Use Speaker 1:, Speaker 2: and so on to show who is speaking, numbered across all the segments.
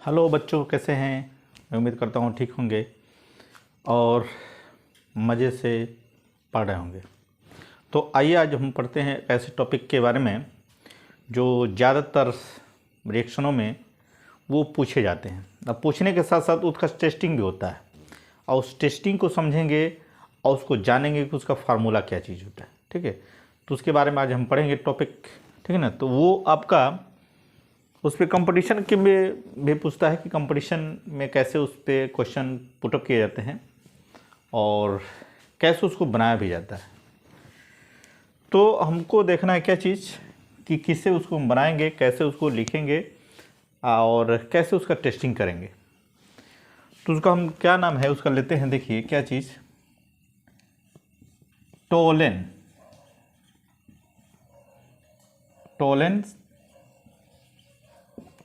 Speaker 1: Hello बच्चों, कैसे हैं। मैं उम्मीद करता हूँ ठीक होंगे और मज़े से पढ़ रहे होंगे। तो आइए आज हम पढ़ते हैं ऐसे टॉपिक के बारे में जो ज़्यादातर रिएक्शनों में वो पूछे जाते हैं। अब पूछने के साथ साथ उसका टेस्टिंग भी होता है और उस टेस्टिंग को समझेंगे और उसको जानेंगे कि उसका फार्मूला क्या चीज़ होता है। ठीक है, तो उसके बारे में आज हम पढ़ेंगे टॉपिक। ठीक है ना। तो वो आपका उस पर कंपटीशन के में भी पूछता है कि कंपटीशन में कैसे उस पर क्वेश्चन पुटअप किए जाते हैं और कैसे उसको बनाया भी जाता है। तो हमको देखना है क्या चीज़ कि किससे उसको हम बनाएंगे, कैसे उसको लिखेंगे और कैसे उसका टेस्टिंग करेंगे। तो उसका हम क्या नाम है उसका लेते हैं। देखिए क्या चीज़, टोलेन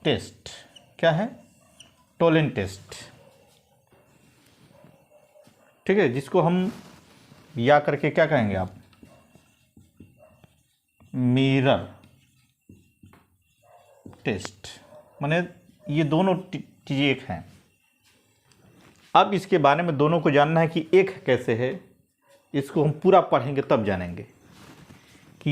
Speaker 1: टेस्ट। क्या है? Tollens test. ठीक है, जिसको हम या करके क्या कहेंगे आप, मिरर टेस्ट। माने ये दोनों चीज़ें एक हैं। अब इसके बारे में दोनों को जानना है कि एक कैसे है, इसको हम पूरा पढ़ेंगे तब जानेंगे कि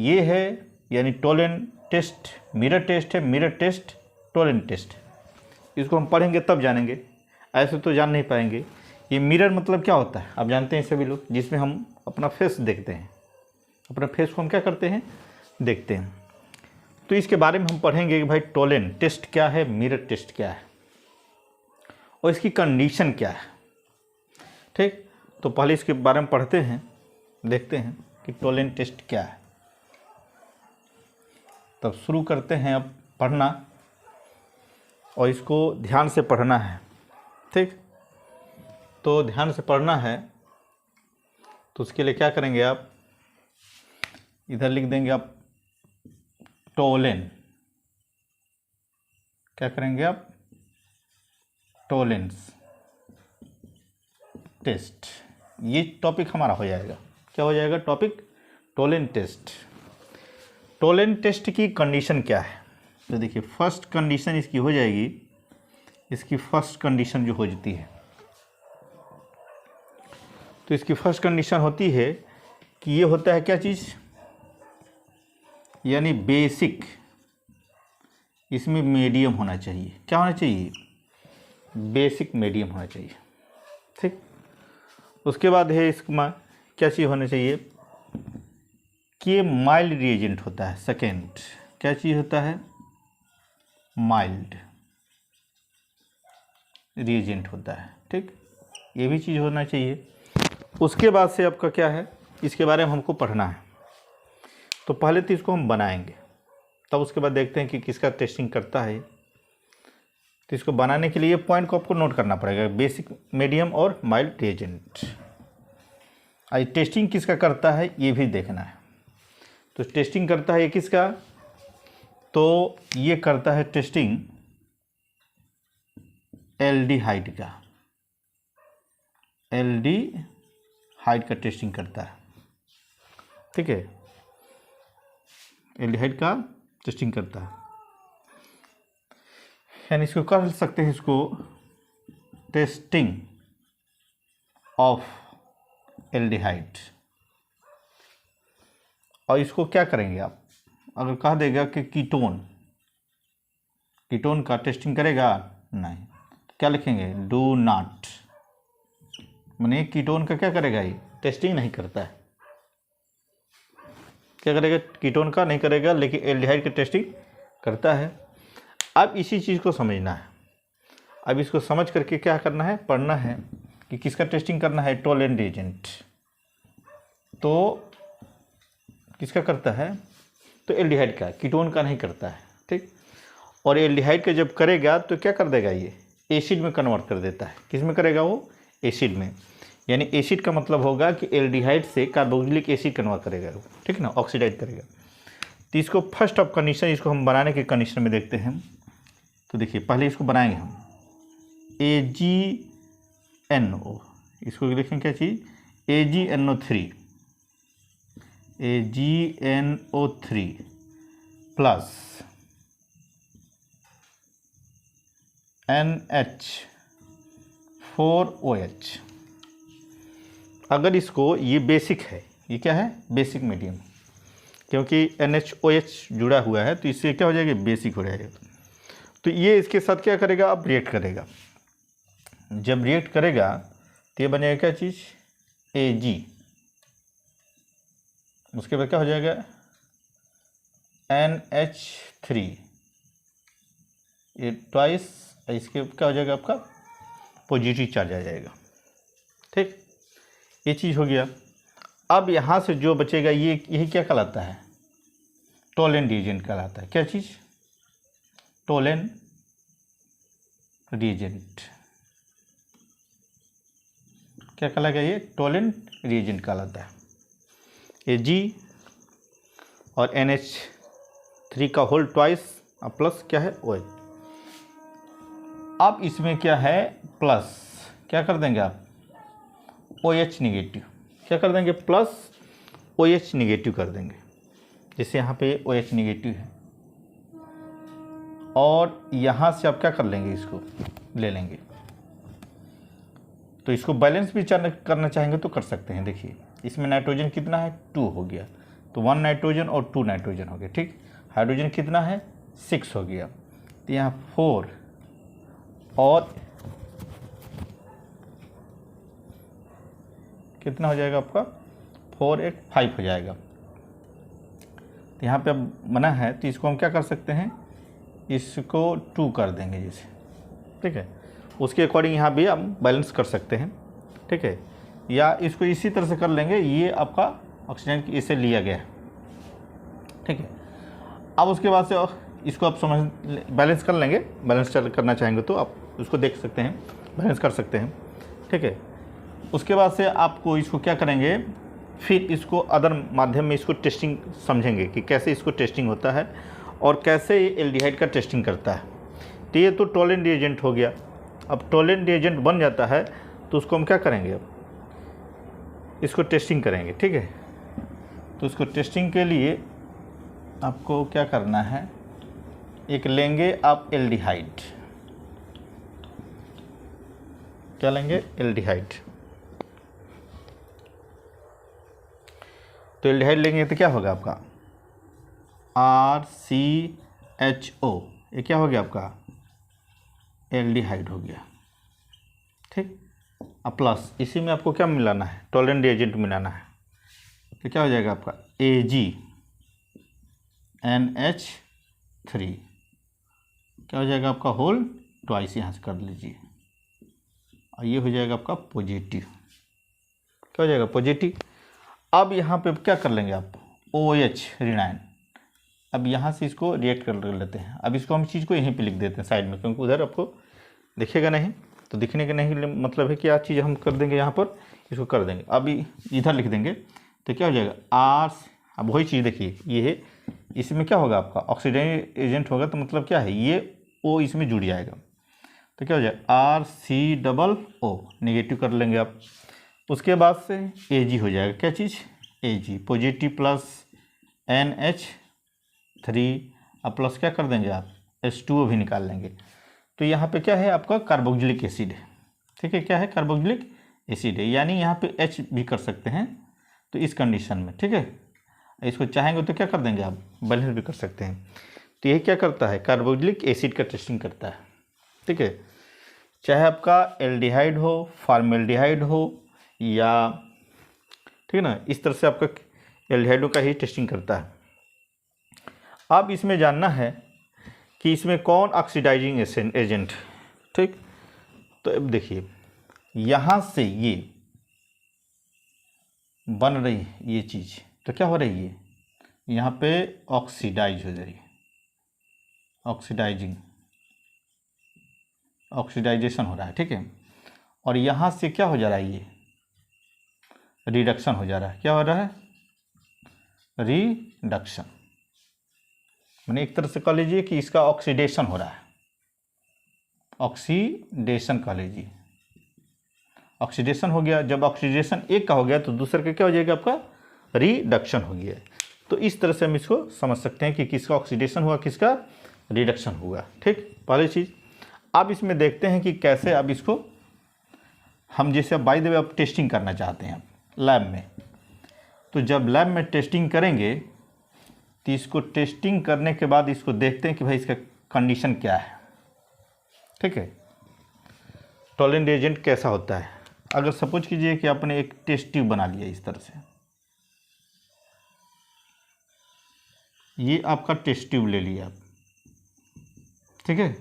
Speaker 1: ये है, यानी टोलेन टेस्ट मिरर टेस्ट है, मिरर टेस्ट टोलेन टेस्ट। इसको हम पढ़ेंगे तब जानेंगे, ऐसे तो जान नहीं पाएंगे। ये मिरर मतलब क्या होता है आप जानते हैं सभी लोग, जिसमें हम अपना फेस देखते हैं। अपना फेस को हम क्या करते हैं, देखते हैं। तो इसके बारे में हम पढ़ेंगे कि भाई टोलेन टेस्ट क्या है, मिरर टेस्ट क्या है और इसकी कंडीशन क्या है। ठीक, तो पहले इसके बारे में पढ़ते हैं, देखते हैं कि टोलेन टेस्ट क्या है, तब शुरू करते हैं अब पढ़ना। और इसको ध्यान से पढ़ना है। ठीक, तो ध्यान से पढ़ना है तो उसके लिए क्या करेंगे आप, इधर लिख देंगे आप टोलेन। क्या करेंगे आप, टोलेंस टेस्ट। ये टॉपिक हमारा हो जाएगा। क्या हो जाएगा topic, Tollens test. Tollens test की कंडीशन क्या है, तो देखिए फर्स्ट कंडीशन इसकी हो जाएगी, इसकी फर्स्ट कंडीशन जो हो जाती है, तो इसकी फर्स्ट कंडीशन होती है कि ये होता है क्या चीज़, यानी बेसिक, इसमें मीडियम होना चाहिए। क्या होना चाहिए, बेसिक मीडियम होना चाहिए। ठीक, उसके बाद है इसमें क्या चीज़ होना चाहिए कि ये माइल्ड रिएजेंट होता है। सेकेंड क्या चीज़ होता है, माइल्ड रिएजेंट होता है। ठीक, ये भी चीज़ होना चाहिए। उसके बाद से आपका क्या है, इसके बारे में हमको पढ़ना है। तो पहले तो इसको हम बनाएंगे, तब उसके बाद देखते हैं कि किसका टेस्टिंग करता है। तो इसको बनाने के लिए पॉइंट को आपको नोट करना पड़ेगा, बेसिक, मीडियम और माइल्ड रिएजेंट। आज टेस्टिंग किसका करता है ये भी देखना है। तो टेस्टिंग करता है ये किसका, तो ये करता है टेस्टिंग एल्डिहाइड का। एल्डिहाइड का टेस्टिंग करता है। ठीक है, एल्डिहाइड का टेस्टिंग करता है, यानी इसको कर सकते हैं, इसको टेस्टिंग ऑफ एल्डिहाइड। और इसको क्या करेंगे आप, अगर कह देगा कि कीटोन का टेस्टिंग करेगा, नहीं, क्या लिखेंगे, डू नॉट। माने कीटोन का क्या करेगा, ये टेस्टिंग नहीं करता है। क्या करेगा, कीटोन का नहीं करेगा, लेकिन एल्डिहाइड की टेस्टिंग करता है। अब इसी चीज़ को समझना है। अब इसको समझ करके क्या करना है, पढ़ना है कि किसका टेस्टिंग करना है, टोलेन रिएजेंट। तो किसका करता है, तो एल्डिहाइड का, कीटोन का नहीं करता है। ठीक, और एल्डिहाइड का जब करेगा तो क्या कर देगा, ये एसिड में कन्वर्ट कर देता है। किस में करेगा वो, एसिड में। यानी एसिड का मतलब होगा कि एल्डिहाइड से कार्बोक्सिलिक एसिड कन्वर्ट करेगा वो। ठीक ना, ऑक्सीडाइज करेगा। तो इसको फर्स्ट ऑफ कंडीशन, इसको हम बनाने के कंडीशन में देखते हैं। तो देखिए पहले इसको बनाएंगे हम, AgNO, इसको लिखेंगे क्या चीज़, AgNO3 प्लस NH4OH। अगर इसको, ये बेसिक है, ये क्या है, बेसिक मीडियम, क्योंकि NHOH जुड़ा हुआ है तो इससे क्या हो जाएगा, बेसिक हो जाएगा। तो ये इसके साथ क्या करेगा, अब रिएक्ट करेगा। जब रिएक्ट करेगा तो ये बनेगा क्या चीज़, Ag। उसके बाद क्या हो जाएगा, NH3, ये ट्वाइस, इसके क्या हो जाएगा आपका, पॉजिटिव चार्ज आ जाएगा। ठीक, ये चीज़ हो गया। अब यहाँ से जो बचेगा ये, यही क्या कहलाता है, टोलेन रिएजेंट कहलाता है। क्या चीज़, टोलेन रिएजेंट। क्या कहलाएगा ये, टोलेन रिएजेंट कहलाता है। Ag और NH3 का होल ट्वाइस और प्लस क्या है, OH। अब इसमें क्या है, प्लस क्या कर देंगे आप, OH निगेटिव। क्या कर देंगे, प्लस OH निगेटिव कर देंगे। जैसे यहाँ पे OH निगेटिव है, और यहाँ से आप क्या कर लेंगे, इसको ले लेंगे। तो इसको बैलेंस भी करना चाहेंगे तो कर सकते हैं। देखिए इसमें नाइट्रोजन कितना है, 2 हो गया, तो 1 नाइट्रोजन और 2 नाइट्रोजन हो गया। ठीक, हाइड्रोजन कितना है, 6 हो गया, तो यहाँ 4 और कितना हो जाएगा आपका, 4 8 5 हो जाएगा। तो यहाँ पे अब बना है, तो इसको हम क्या कर सकते हैं, इसको 2 कर देंगे जैसे। ठीक है, उसके अकॉर्डिंग यहाँ भी हम बैलेंस कर सकते हैं। ठीक है, या इसको इसी तरह से कर लेंगे, ये आपका ऑक्सीजन इसे लिया गया है। ठीक है, अब उसके बाद से इसको आप समझ बैलेंस कर लेंगे। बैलेंस करना चाहेंगे तो आप उसको देख सकते हैं, बैलेंस कर सकते हैं। ठीक है, उसके बाद से आपको इसको क्या करेंगे, फिर इसको अदर माध्यम में इसको टेस्टिंग समझेंगे कि कैसे इसको टेस्टिंग होता है और कैसे ये एल्डिहाइड का टेस्टिंग करता है। तो ये तो टोलेन रिएजेंट हो गया। अब टोलेन रिएजेंट बन जाता है तो उसको हम क्या करेंगे, अब इसको टेस्टिंग करेंगे। ठीक है, तो उसको टेस्टिंग के लिए आपको क्या करना है, एक लेंगे आप एल्डिहाइड। क्या लेंगे, एल्डिहाइड। तो एल्डिहाइड लेंगे तो क्या होगा आपका, RCHO, ये क्या हो गया आपका, एल्डिहाइड हो गया। ठीक, अब प्लस इसी में आपको क्या मिलाना है, टोलेन रिएजेंट मिलाना है। तो क्या हो जाएगा आपका, AgNH3, क्या हो जाएगा आपका, होल ट्वाइस यहाँ से कर लीजिए, और ये हो जाएगा आपका पॉजिटिव। क्या हो जाएगा, पॉजिटिव। अब यहाँ पे क्या कर लेंगे आप, OH ऋणायन। अब यहाँ से इसको रिएक्ट कर लेते हैं। अब इसको हम चीज़ को यहीं पे लिख देते हैं साइड में, क्योंकि उधर आपको दिखेगा नहीं, तो दिखने का नहीं मतलब है कि आज चीज़ हम कर देंगे, यहाँ पर इसको कर देंगे। अभी इधर लिख देंगे तो क्या हो जाएगा, अब वही चीज़ देखिए, ये है, इसमें क्या होगा आपका ऑक्सीडाइजिंग एजेंट होगा, तो मतलब क्या है, ये O इसमें जुड़ जाएगा। तो क्या हो जाएगा, RCOO नेगेटिव कर लेंगे आप। उसके बाद से Ag हो जाएगा, क्या चीज़, Ag पॉजिटिव प्लस NH3, अब प्लस क्या कर देंगे आप, H2O भी निकाल लेंगे। तो यहाँ पे क्या है आपका, कार्बोक्सिलिक एसिड है। ठीक है, क्या है, कार्बोक्सिलिक एसिड है, यानी यहाँ पे H भी कर सकते हैं तो इस कंडीशन में। ठीक है, इसको चाहेंगे तो क्या कर देंगे आप, बैलेंस भी कर सकते हैं। तो ये क्या करता है, कार्बोक्सिलिक एसिड का टेस्टिंग करता है। ठीक है, चाहे आपका एल्डिहाइड हो, फॉर्मेल्डिहाइड हो, या ठीक है ना, इस तरह से आपका एल्डिहाइडों का ही टेस्टिंग करता है। अब इसमें जानना है कि इसमें कौन ऑक्सीडाइजिंग एजेंट। ठीक, तो अब देखिए यहाँ से ये बन रही है ये चीज़, तो क्या हो रही है, यहाँ पे ऑक्सीडाइज हो रही है, ऑक्सीडाइजेशन हो रहा है। ठीक है, और यहाँ से क्या हो जा रहा है, ये रिडक्शन हो जा रहा है। क्या हो रहा है, रिडक्शन, मैंने एक तरह से कह लीजिए कि इसका ऑक्सीडेशन हो रहा है, ऑक्सीडेशन कह लीजिए। ऑक्सीडेशन हो गया, जब ऑक्सीडेशन एक का हो गया तो दूसरे का क्या हो जाएगा, आपका रिडक्शन हो गया। तो इस तरह से हम इसको समझ सकते हैं कि किसका ऑक्सीडेशन हुआ, किसका रिडक्शन हुआ। ठीक, पहली चीज़। अब इसमें देखते हैं कि कैसे अब इसको हम जैसे बाय द वे अब टेस्टिंग करना चाहते हैं लैब में। तो जब लैब में टेस्टिंग करेंगे तो इसको टेस्टिंग करने के बाद इसको देखते हैं कि भाई इसका कंडीशन क्या है। ठीक है, टॉलरेंट एजेंट कैसा होता है। अगर सपोज कीजिए कि आपने एक टेस्ट ट्यूब बना लिया इस तरह से, ये आपका टेस्ट ट्यूब ले लिया आप, ठीक है,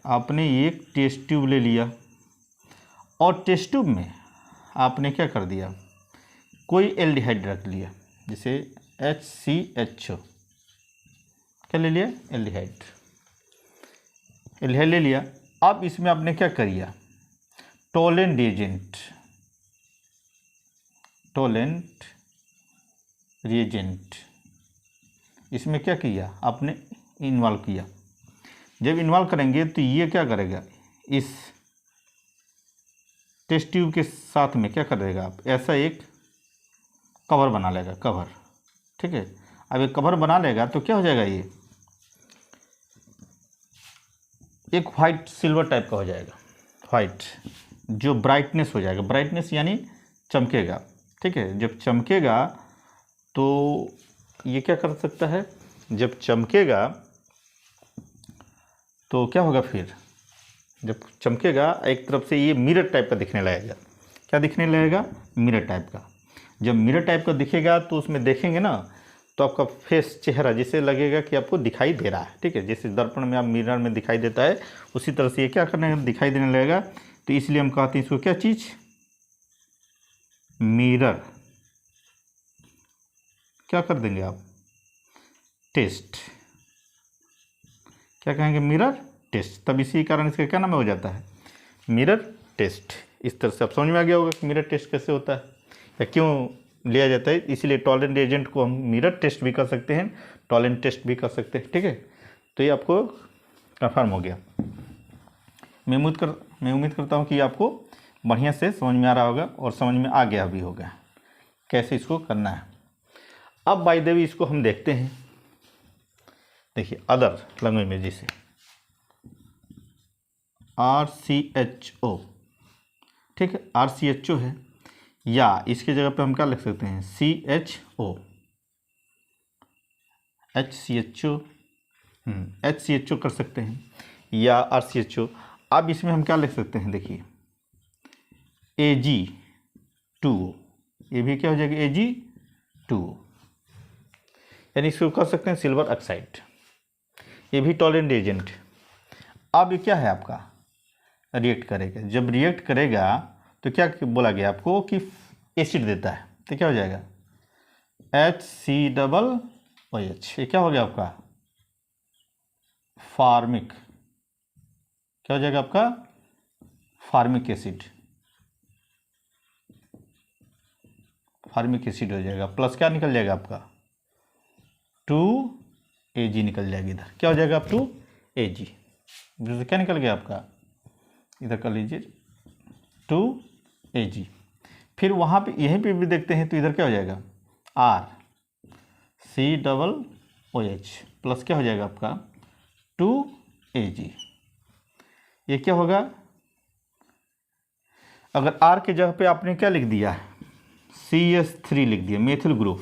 Speaker 1: आपने एक टेस्ट ट्यूब ले लिया और टेस्ट ट्यूब में आपने क्या कर दिया, कोई एल्डिहाइड रख लिया, जैसे HCHO, क्या ले लिया, एल्डिहाइड ले लिया। अब इसमें आपने क्या करिया, टॉलरेंट रिएजेंट इसमें क्या किया आपने, इन्वॉल्व किया। जब इन्वॉल्व करेंगे तो ये क्या करेगा, इस टेस्ट ट्यूब के साथ में क्या करेगा आप, ऐसा एक कवर बना लेगा, कवर। ठीक है, अब ये कवर बना लेगा तो क्या हो जाएगा, ये एक वाइट सिल्वर टाइप का हो जाएगा, वाइट, जो ब्राइटनेस हो जाएगा, ब्राइटनेस यानी चमकेगा। ठीक है, जब चमकेगा तो ये क्या कर सकता है, जब चमकेगा तो क्या होगा, फिर जब चमकेगा एक तरफ से ये मिरर टाइप का दिखने लगेगा। क्या दिखने लगेगा, मिरर टाइप का। जब मिरर टाइप का दिखेगा तो उसमें देखेंगे ना तो आपका फेस, चेहरा जैसे लगेगा कि आपको दिखाई दे रहा है। ठीक है, जैसे दर्पण में आप मिरर में दिखाई देता है उसी तरह से ये क्या करने दिखाई देने लगेगा। तो इसलिए हम कहते हैं इसको क्या चीज़, मिरर। क्या कर देंगे आप, टेस्ट, क्या कहेंगे, मिरर टेस्ट। तब इसी कारण इसका क्या नाम हो जाता है, मिरर टेस्ट। इस तरह से आप समझ में आ गया होगा कि मिरर टेस्ट कैसे होता है या क्यों लिया जाता है। इसीलिए टॉलरेंट एजेंट को हम मिरर टेस्ट भी कर सकते हैं, टॉलरेंट टेस्ट भी कर सकते हैं। ठीक है, तो ये आपको कंफर्म हो गया। मैं उम्मीद करता हूँ कि आपको बढ़िया से समझ में आ रहा होगा और समझ में आ गया भी होगा कैसे इसको करना है। अब बाय द वे इसको हम देखते हैं, देखिए अदर लैंग्वेज में जैसे RCHO, ठीक है, RCHO है, या इसके जगह पे हम क्या लिख सकते हैं, HCHO कर सकते हैं या RCHO। अब इसमें हम क्या लिख सकते हैं, देखिए Ag2O, ये भी क्या हो जाएगा, Ag2O, यानी इसको कर सकते हैं सिल्वर ऑक्साइड, ये भी टॉलरेंट एजेंट। अब ये क्या है आपका, रिएक्ट करेगा। जब रिएक्ट करेगा तो क्या बोला गया आपको कि एसिड देता है, तो क्या हो जाएगा, HCOOH, ये क्या हो गया आपका, फार्मिक, क्या हो जाएगा आपका, फार्मिक एसिड, फार्मिक एसिड हो जाएगा। प्लस क्या निकल जाएगा आपका, 2Ag निकल जाएगा। इधर क्या हो जाएगा, 2Ag, जैसे क्या निकल गया आपका, इधर कर लीजिए 2Ag। फिर वहाँ पे यहीं पे भी देखते हैं तो इधर क्या हो जाएगा, RCOOH प्लस क्या हो जाएगा आपका, 2Ag। ये क्या होगा, अगर R के जगह पे आपने क्या लिख दिया, CH3 लिख दिया, मेथिल ग्रुप,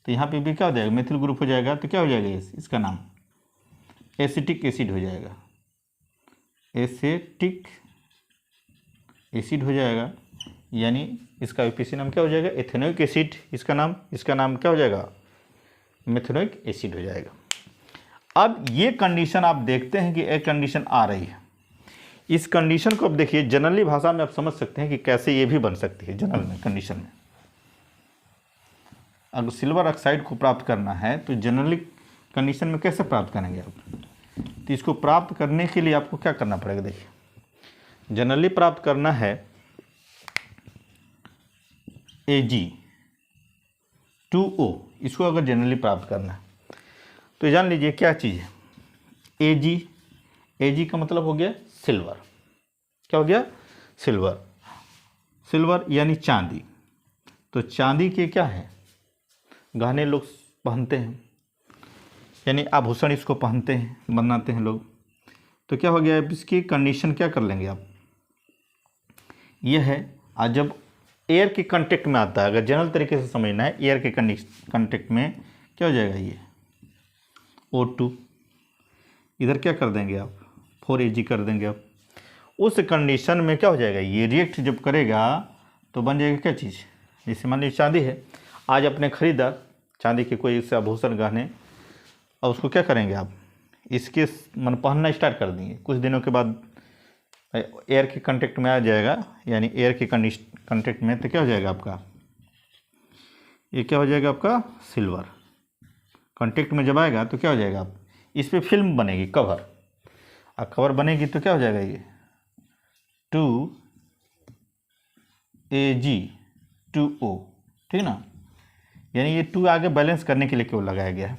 Speaker 1: तो यहाँ पे भी क्या हो जाएगा, मेथिल ग्रुप हो जाएगा। तो क्या हो जाएगा, इसका नाम एसिटिक एसिड हो जाएगा, एसिटिक एसिड हो जाएगा, यानी इसका यूपीसी नाम क्या हो जाएगा, एथेनोइक एसिड। इसका नाम क्या हो जाएगा, मेथेनोइक एसिड हो जाएगा। अब ये कंडीशन आप देखते हैं कि एक कंडीशन आ रही है, इस कंडीशन को अब देखिए जनरली भाषा में आप समझ सकते हैं कि कैसे ये भी बन सकती है जनरल में कंडीशन में। अगर सिल्वर ऑक्साइड को प्राप्त करना है तो जनरली कंडीशन में कैसे प्राप्त करेंगे आप, तो इसको प्राप्त करने के लिए आपको क्या करना पड़ेगा, देखिए जनरली प्राप्त करना है Ag2O, इसको अगर जनरली प्राप्त करना है तो जान लीजिए क्या चीज़ है, Ag का मतलब हो गया सिल्वर। क्या हो गया, सिल्वर यानी चांदी। तो चांदी के क्या है, गहने लोग पहनते हैं, यानी आभूषण इसको पहनते हैं, बनाते हैं लोग। तो क्या हो गया, अब इसकी कंडीशन क्या कर लेंगे आप, यह है आज जब एयर के कांटेक्ट में आता है, अगर जनरल तरीके से समझना है, एयर के कांटेक्ट में क्या हो जाएगा, ये O2, इधर क्या कर देंगे आप 4Ag कर देंगे आप। उस कंडीशन में क्या हो जाएगा, ये रिएक्ट जब करेगा तो बन जाएगा क्या चीज़, जैसे मान लीजिए चांदी है, आज आपने खरीदा चांदी के कोई इससे आभूषण गहने, और उसको क्या करेंगे आप, इसके मन पहनना स्टार्ट कर देंगे, कुछ दिनों के बाद एयर के कांटेक्ट में आ जाएगा, यानी एयर के कांटेक्ट में, तो क्या हो जाएगा आपका, ये क्या हो जाएगा आपका सिल्वर। कांटेक्ट में जब आएगा तो क्या हो जाएगा, आप इस पर फिल्म बनेगी, कवर, और कवर बनेगी तो क्या हो जाएगा, ये 2Ag2O, ठीक ना, यानी ये 2 आगे बैलेंस करने के लिए क्यों लगाया गया है,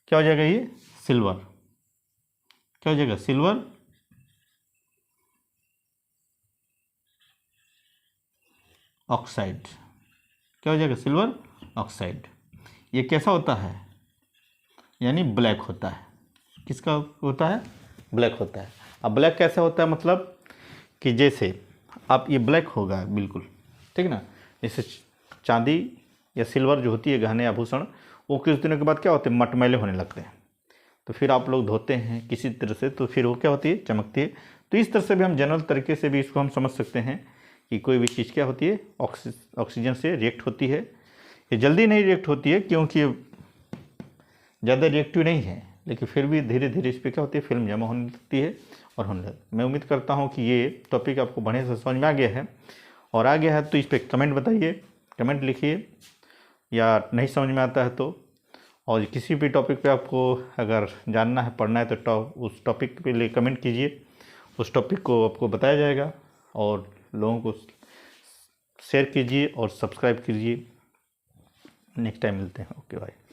Speaker 1: क्या हो जाएगा ये सिल्वर, क्या हो जाएगा सिल्वर ऑक्साइड, क्या हो जाएगा सिल्वर ऑक्साइड। ये कैसा होता है, यानी ब्लैक होता है, किसका होता है, ब्लैक होता है। अब ब्लैक कैसे होता है, मतलब कि जैसे आप ये ब्लैक होगा बिल्कुल, ठीक ना, जैसे चांदी या सिल्वर जो होती है गहने आभूषण, वो कुछ दिनों के बाद क्या होते हैं, मटमैले होने लगते हैं, तो फिर आप लोग धोते हैं किसी तरह से, तो फिर वो क्या होती है, चमकती है। तो इस तरह से भी हम जनरल तरीके से भी इसको हम समझ सकते हैं कि कोई भी चीज़ क्या होती है, ऑक्सीजन से रिएक्ट होती है। ये जल्दी नहीं रिएक्ट होती है क्योंकि ज़्यादा रिएक्टिव नहीं है, लेकिन फिर भी धीरे धीरे इस पर क्या होती है, फिल्म जमा होने लगती है और होने लगती है। मैं उम्मीद करता हूँ कि ये टॉपिक आपको बढ़िया से समझ में आ गया है, और आ गया है तो इस पर कमेंट बताइए, कमेंट लिखिए, या नहीं समझ में आता है तो, और किसी भी टॉपिक पे आपको अगर जानना है, पढ़ना है, तो उस टॉपिक के लिए कमेंट कीजिए, उस टॉपिक को आपको बताया जाएगा, और लोगों को शेयर कीजिए और सब्सक्राइब कीजिए। नेक्स्ट टाइम मिलते हैं, ओके बाय।